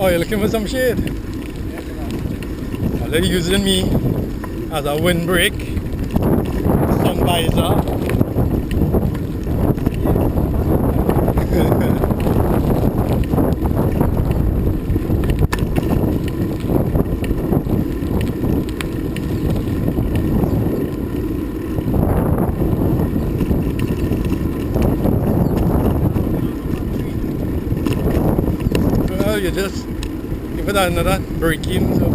Oh, you're looking for some shade? Well, they're using me as a windbreak, sun visor. Well, you just give it another break in. So.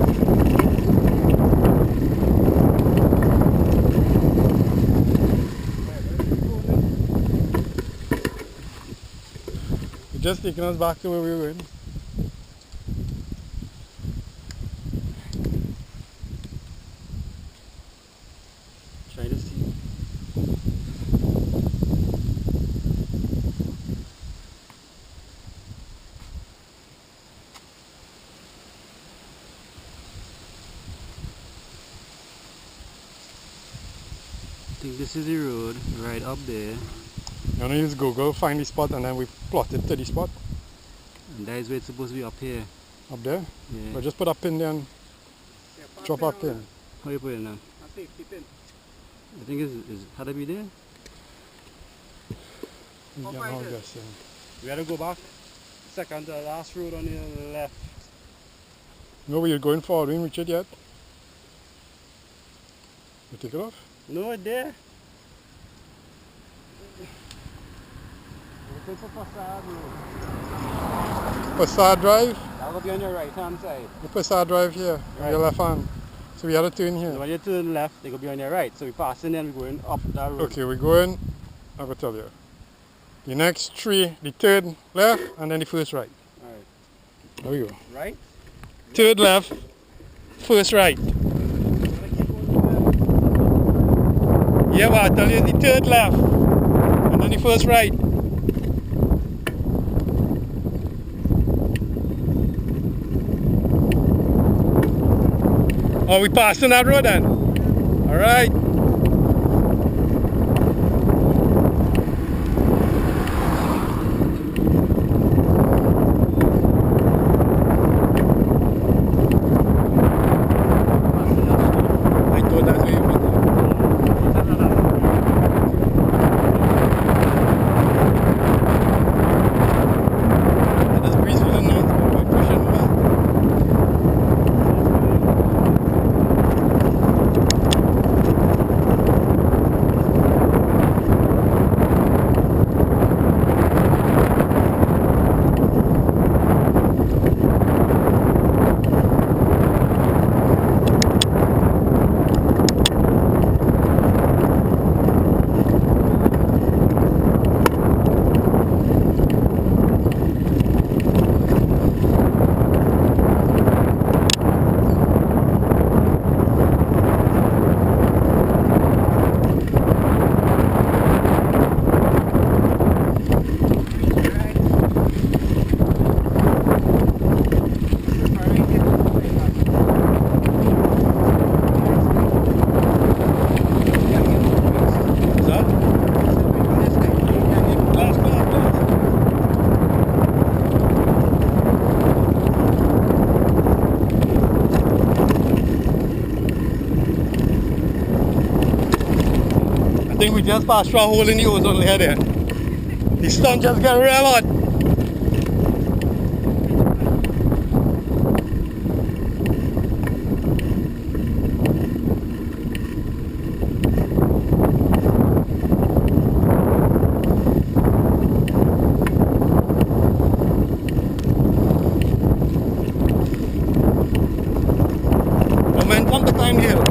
Just taking us back to where we were going. Try to see. I think this is the road right up there. I'm gonna use Google, find the spot, and then we plot it to the spot. And that is where it's supposed to be, up here. Up there? Yeah. But just put a pin there and drop a pin. How you put it now? A safety pin. I think is had to be there. Yeah, find I'll it. guess, yeah. We gotta go back. Second to the last road on the left. No, where you're going forward, we didn't reach it yet. You take it off? No, it's there. Passad Drive? That'll be on your right hand side. The Passad Drive here, on your left hand. So we had to turn here. So when you turn left, they will be on your right. So we passing and we're going up that road. Okay, we're going, I will tell you. The next three, the third left, and then the first right. Alright. There we go. Right? Third left, first right. Yeah, well, I tell you the third left, and then the first right. Are we passing that road then? Alright. I thought that's where you went. That's breezeful enough by pushing back. I think we just passed through a hole in the ozone layer there. The sun just got real hot. Momentum to climb the hill.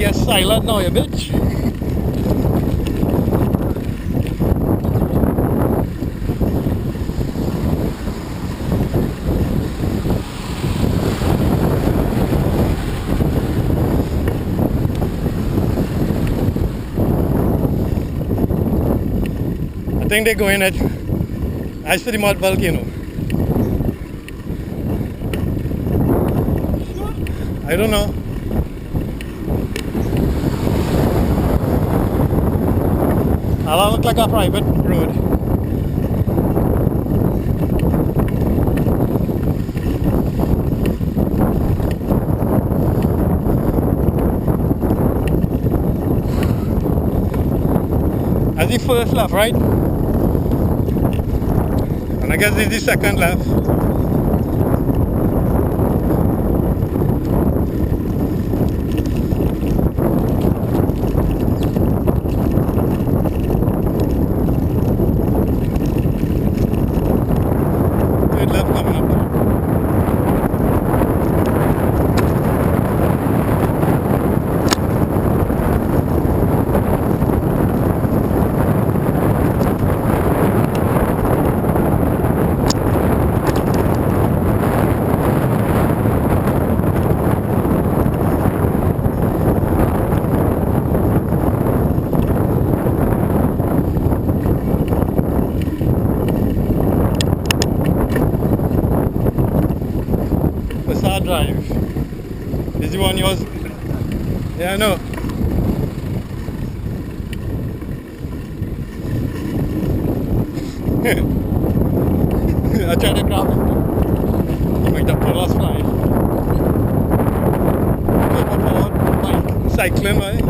get silent now, you bitch. I think they're going at ice to the mud volcano. I don't know. I'll look like a private road. That's the first left, right? And I guess this is the second left. Third left coming up. Facade Drive. This is the one yours? Yeah, I know. I tried to grab it. Like the pull-us fly. Like cycling, right?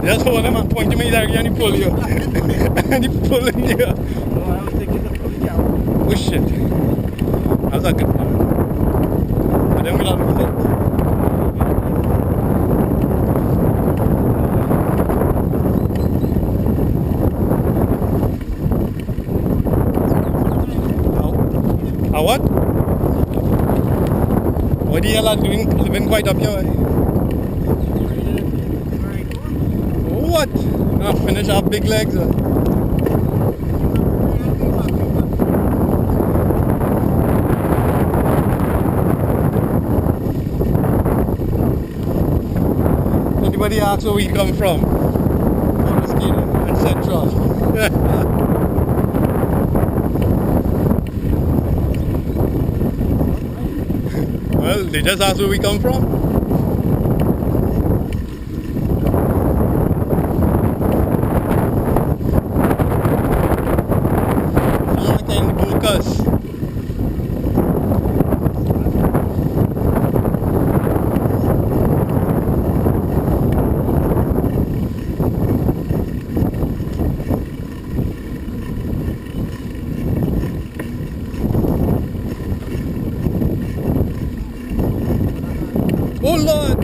Just hold him and point to me there and he pull you. And he pulling you. Oh, I was thinking of pulling out. Oh shit. That was a good plan. But then we don't lose it. A what? What the hell are doing living quite up here? What? Now finish our big legs. Anybody ask where we come from? Mosquito and Central. Well, they just asked where we come from. I like in the focus. Oh Lord!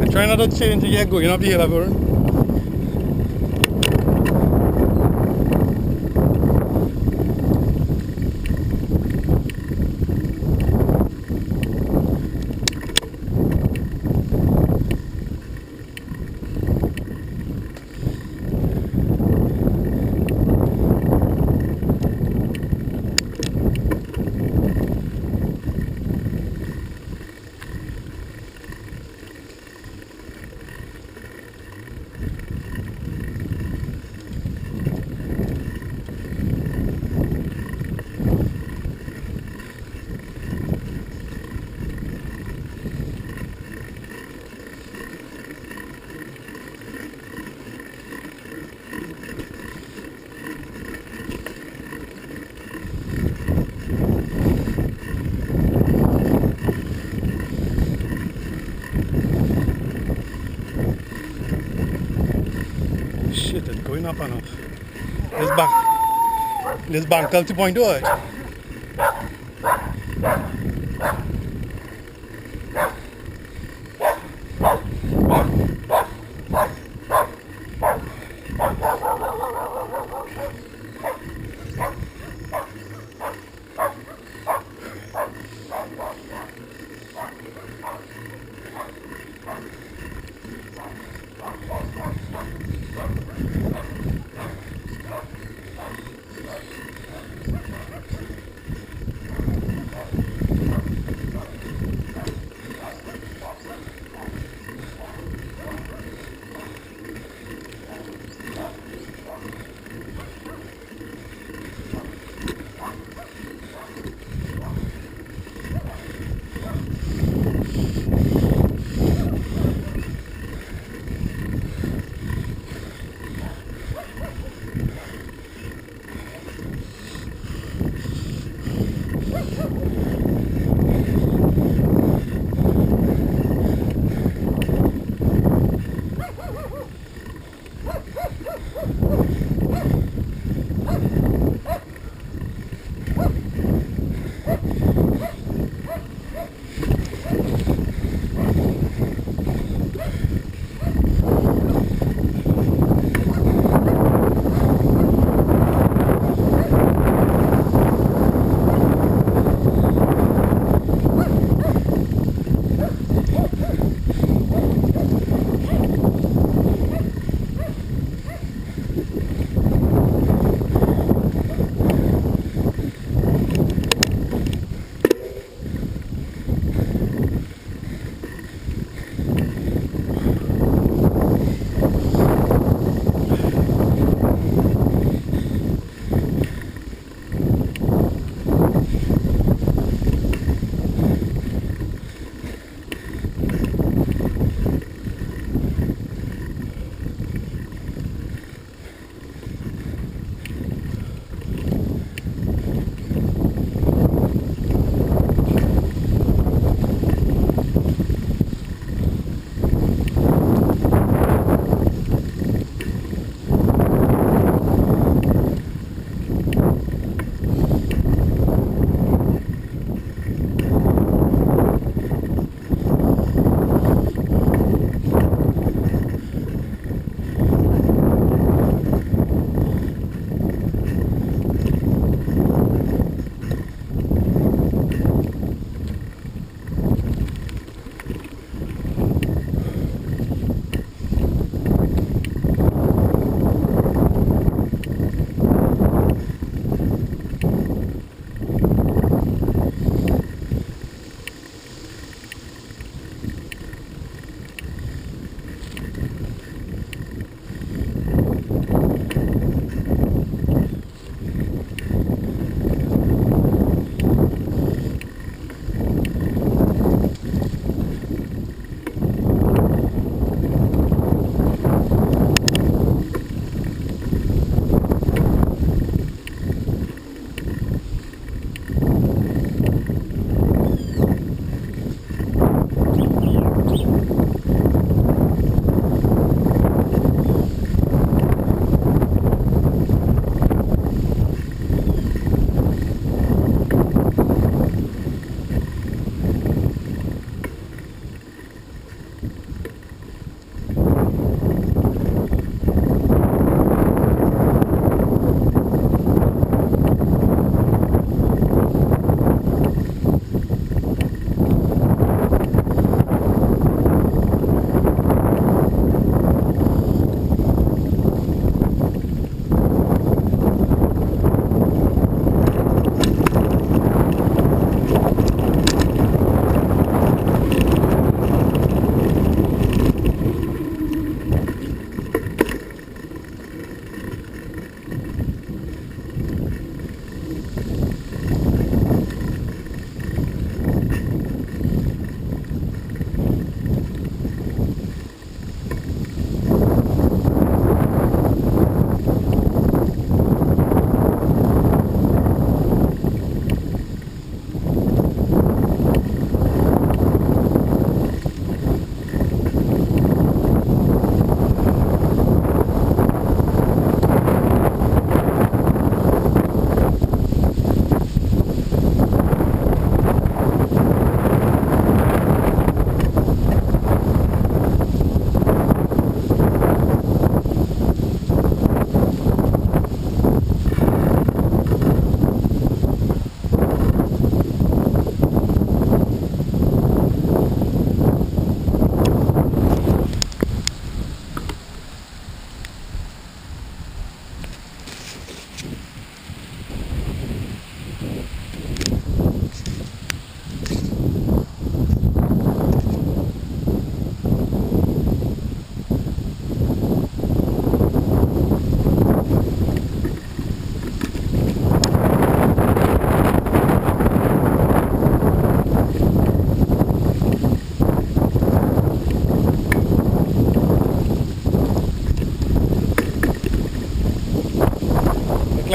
I try not to change to get going up the hill ever. Shit, it's going up and up. This bank 2.0.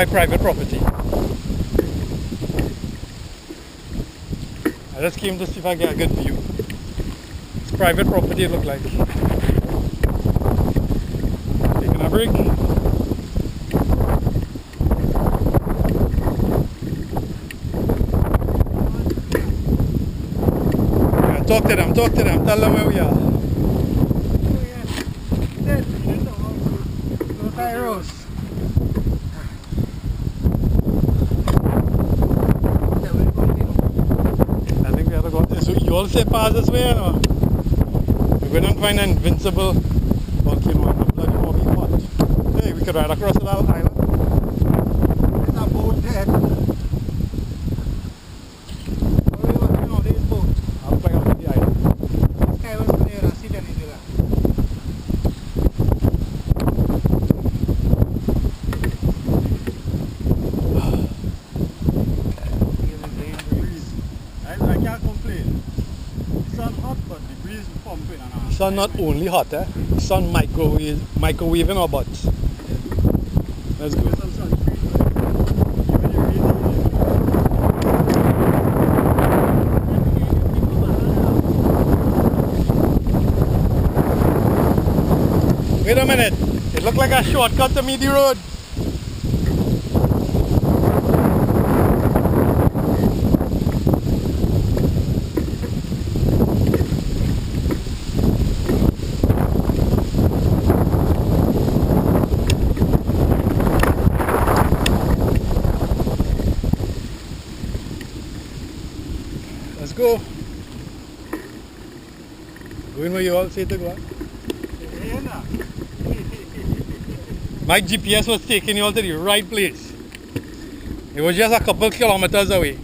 like private property. I just came to see if I get a good view. It's private property, it looked like. Taking a break. Yeah, talk to them, tell them where we are. Iros. I think we have to go this way. You all say pass this way, or? We're going to find an invincible volcano and the bloody hobby hot. Hey, we could ride across the island. There's a boat there. What are you watching on this boat? I'll play up the island. This guy was there and sit in it. I can't complain. The sun hot, but the breeze pumping and the sun not only hot, eh? The sun microwaving our butts. That's good. Wait a minute. It looked like a shortcut to meet the road. Let's go. Going where you all say to go. My GPS was taking you all to the right place. It was just a couple kilometers away.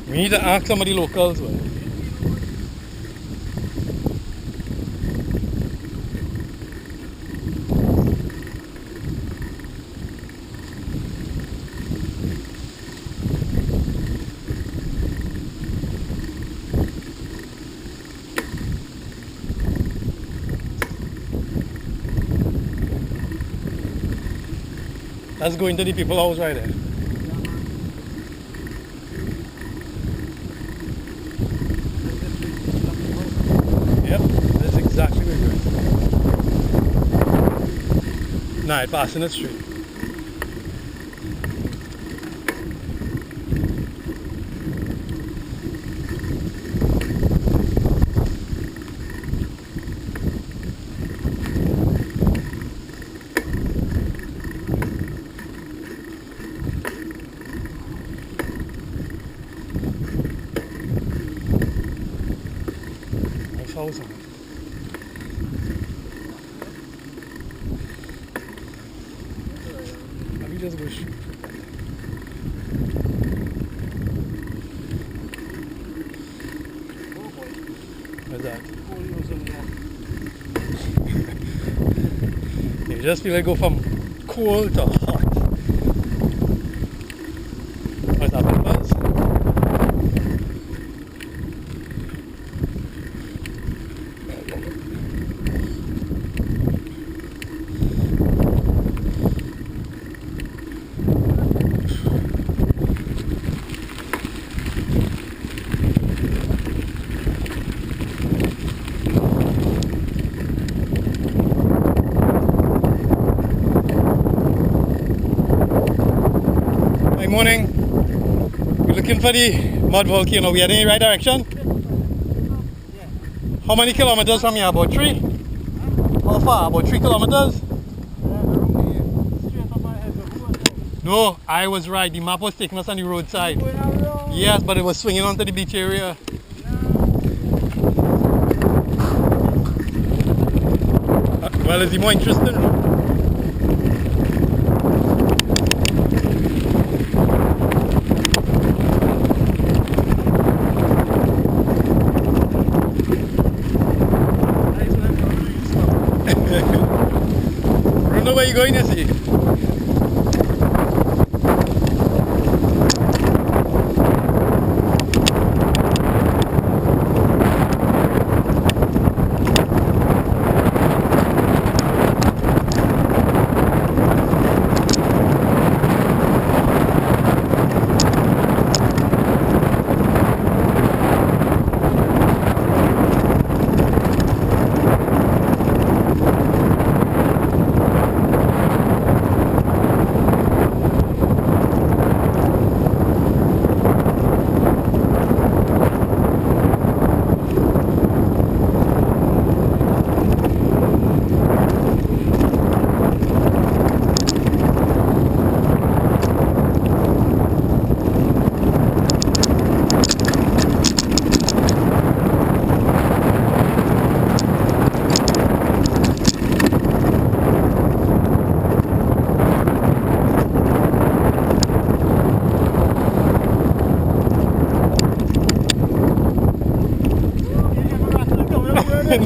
We need to ask some of the locals. Well. Let's go into the people's house right there. Yep, that's exactly where we're going. Nah, it's passing the street. House on it. Let me just go shoot. What's that? You just feel like go from cold to hot. What's that, peppers? Good morning. We're looking for the mud volcano. We are in the right direction? Yeah. How many kilometers from here? About 3? How far? About 3 kilometers? No, I was right. The map was taking us on the roadside. Yes, but it was swinging onto the beach area. Well, is it more interesting? you going to see?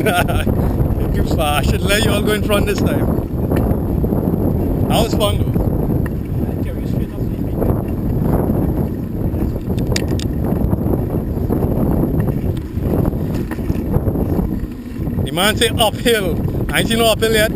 Nah, too far. I should let you all go in front this time. That was fun though. The man say uphill. I ain't seen no uphill yet.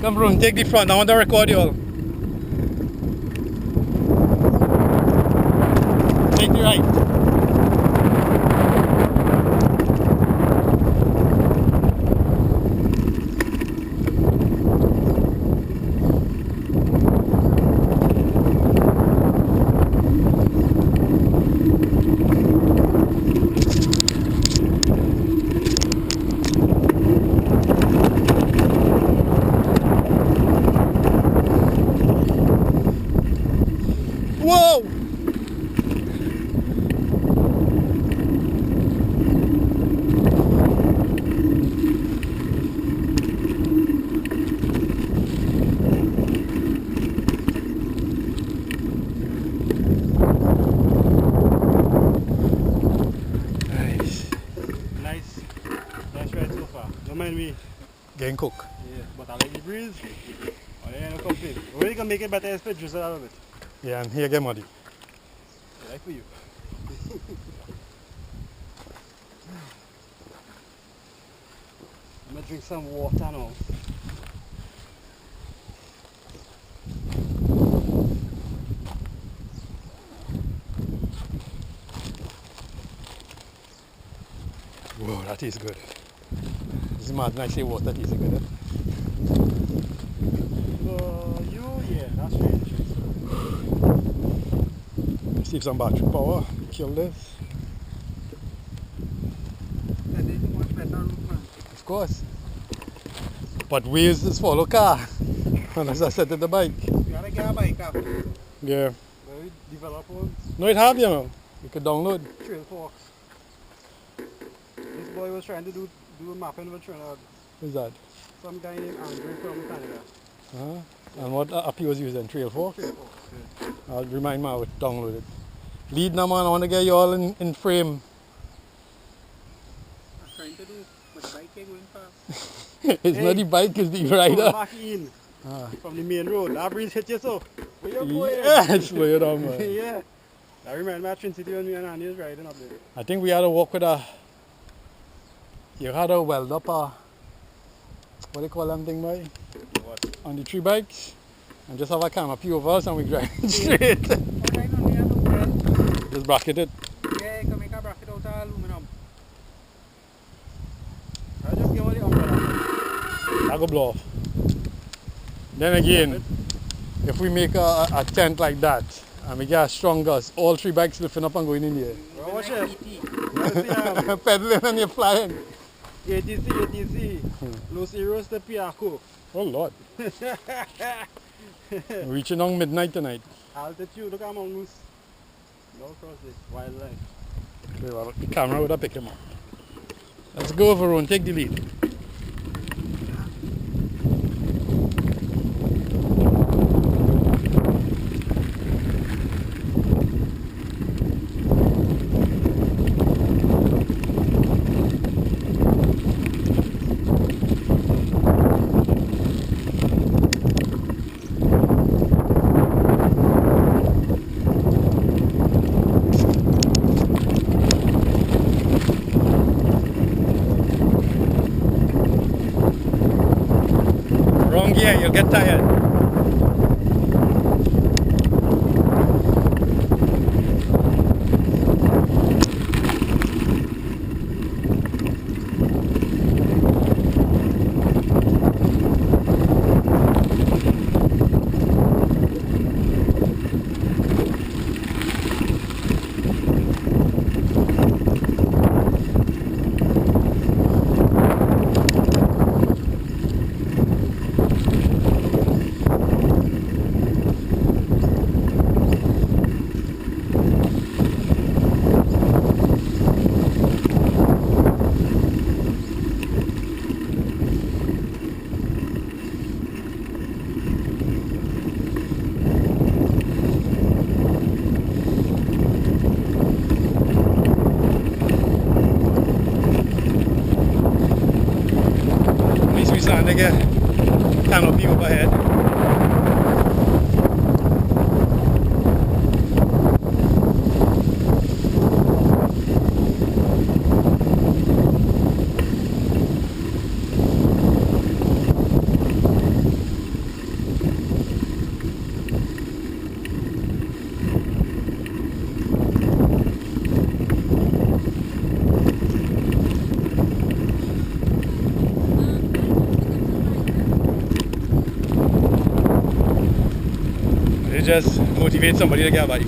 Come Bruno, take the front, I want to record you all. Take the right. Whoa! Nice ride so far. Don't mind me. Getting cook. Yeah, but I like the breeze. Oh, yeah, no complaint. We're really gonna make it better is to drizzle a little bit. Yeah, and here get muddy. I like for you. I'm gonna drink some water now. Whoa, that is good. This is mad nice water that is good. Yeah, that's right. Receive some battery power, kill this. Of course. But wheels is follow car. Unless I set it the bike. You gotta get a bike up. Yeah. Very develop one. No, it have, you know. You could download. Trail Fox. This boy was trying to do a mapping with Trinidad. Who's that? Some guy named Andrew from Canada. And what app you was using? Trail Fox? Trail Fox, yeah. I'll remind me how to download it. Lead now, man. I want to get you all in frame. I'm trying to do, but the bike ain't going fast. It's not the bike, it's the rider. Back in from the main road. That breeze hit you so. Where you going? Yeah, slow it down, man. Yeah. I remember at Trin City when me and Andy was riding up there. I think we had to walk with a... You had to weld up a... What do you call them thing, boy? What? On the 3 bikes. And just have a canopy over us and we drive straight. Just bracket it. Yeah, you can make a bracket out of aluminum. I just give all the umbrella. That go blow off. Then again, if we make a tent like that and we get stronger, all 3 bikes lifting up and going in the air. Well, watch it. Pedaling and you're flying. ATC. Los Iros de Piaco. Oh Lord. Reaching on midnight tonight. Altitude, look at mongoose. No cross this, wildlife. Okay, well, the camera would have picked him up. Let's go over and take the lead. like a canopy overhead. It just motivates somebody to get a bike.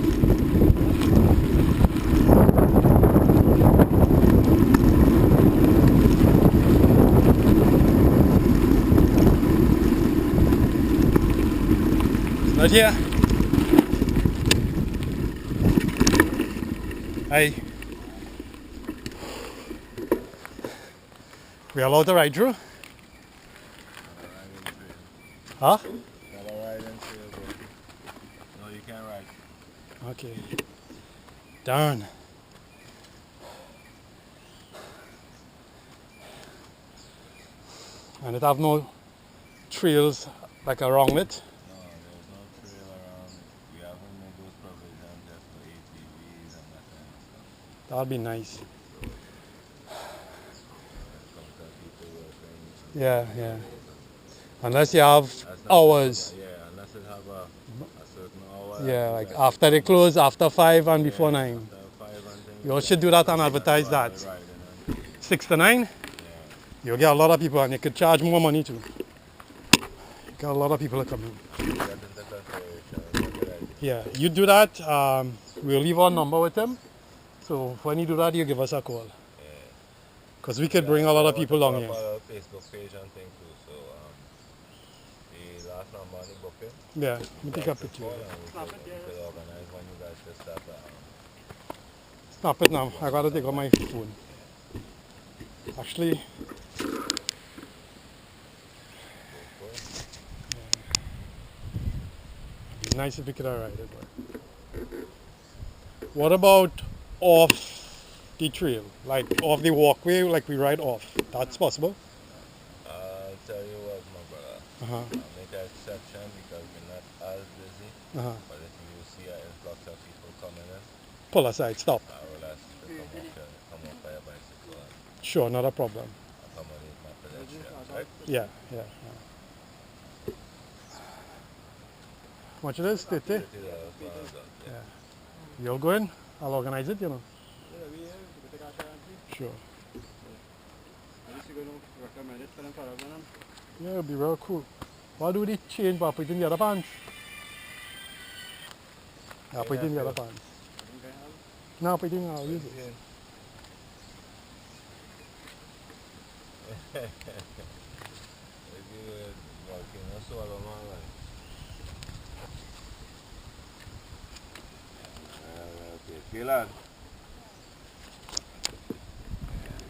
It's not here. Hi. We allowed to ride through? Huh? Okay. Darn. And it have no trails like around it? No, there's no trail around. We haven't made those provisions just for ATVs and that kind of stuff. That'd be nice. So, Yeah. Unless you have hours. Yeah, unless it have a certain hour. Yeah, like after they close, after 5 and before 9. After 5 and things. You all should do that and advertise that. 6 to 9? Yeah. You'll get a lot of people and you could charge more money too. You got a lot of people that come in. Yeah, you do that. We'll leave our number with him. So when you do that, you give us a call. Because we could bring a lot of people along here. Facebook page and thing too. So the last number on the booking. Yeah, let me take a picture. We could organize when you guys just start. Snap it now. I gotta take out my phone. Actually, it'd be nice if we could have ride it. But what about off the trail? Like off the walkway, like we ride off? That's possible? I'll tell you what, my brother. Uh-huh. I'll make an exception because we're not as busy. Uh-huh. But if you see an influx of people coming in, Pull aside, stop. I will ask you to come off by a bicycle and Sure, not a problem. accommodate my pedestrians, right? Yeah. How much it is? 50? $50 Yeah. You're going? I'll organize it, you know. Sure. Yeah, it'll be real cool. Why do they change but put it in the other pants? Yeah, put it in the other pants. No, put it in, I'll use it. Volcano solo, man. Okay, feel it.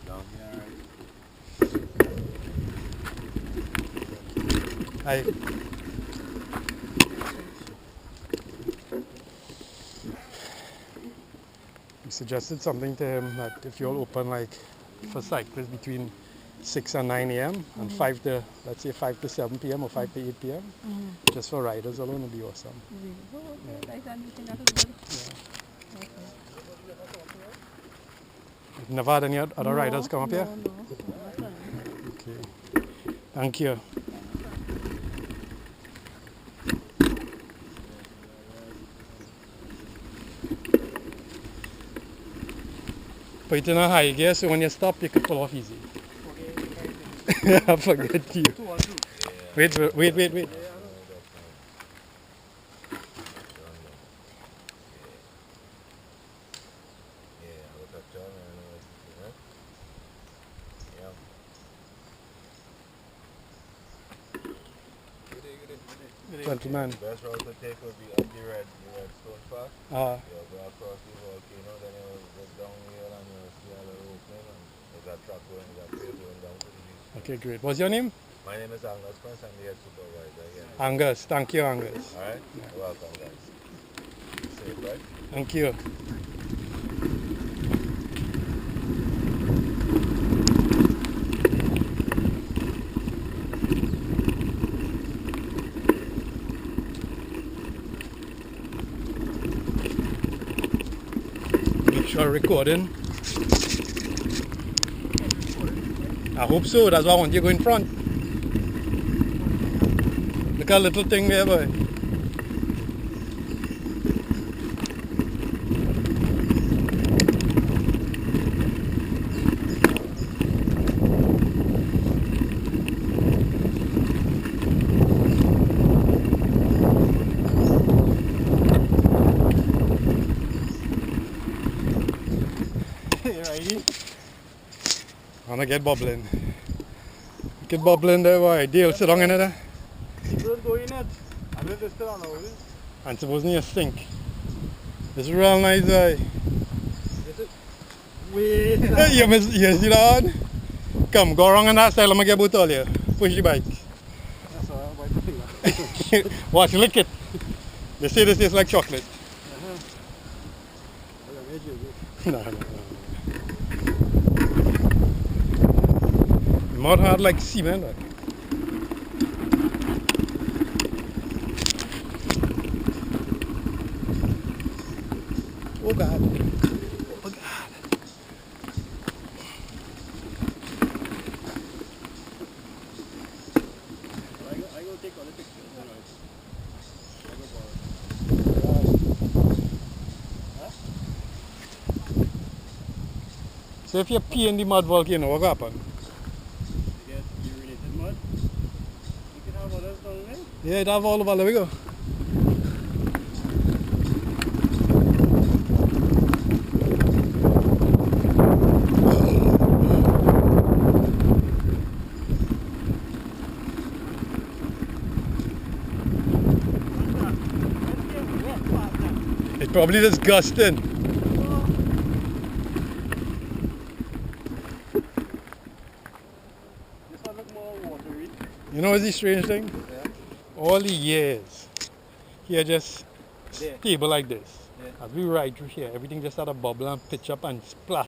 Down here, Hi. We suggested something to him that if you'll open like for cyclists between 6 and 9 a.m. and 5 to, let's say 5 to 7 p.m. or 5 to 8 p.m. Just for riders alone would be awesome. You've never had any other riders come up here? Okay. Thank you. Put it in a high gear so when you stop you can pull off easy. I forget you. Wait. Gentlemen. The best route to take would be up the red stone path. You'll go across the volcano, then you'll go down here and you'll see a little opening and there's a truck going, there's a trail going down to the beach. Okay, great. What's your name? My name is Angus Prince, I'm the head supervisor here. Angus. Thank you, Angus. Alright? You're welcome, guys. Safe, right? Thank you. actual recording. I hope so. That's why I want you to go in front. Look at a little thing there, boy. Righty. I'm gonna get bubbling. Get bubbling there, boy. Deal, sit down in it there. Don't go in it. I let this still on over. And supposing you stink. It's real nice, boy. Wait. Hey, you see that? Come, go around on that side. I'm gonna get both all you. Push the bike. That's all right. Wipe the finger. Watch, lick it. They say this tastes like chocolate. No. Mud hard like cement. Right? Oh God. Oh God. I go take all the pictures. So if you pee in the mud volcano, what happen? You get urinated mud. You can have others down there. Yeah, it have all over. There we go. It's probably disgusting. This one look more watery. You know what's the strange thing? Yeah. All the years, here just There. stable like this. Yeah. As we ride through here, everything just had a bubble and pitch up and splash.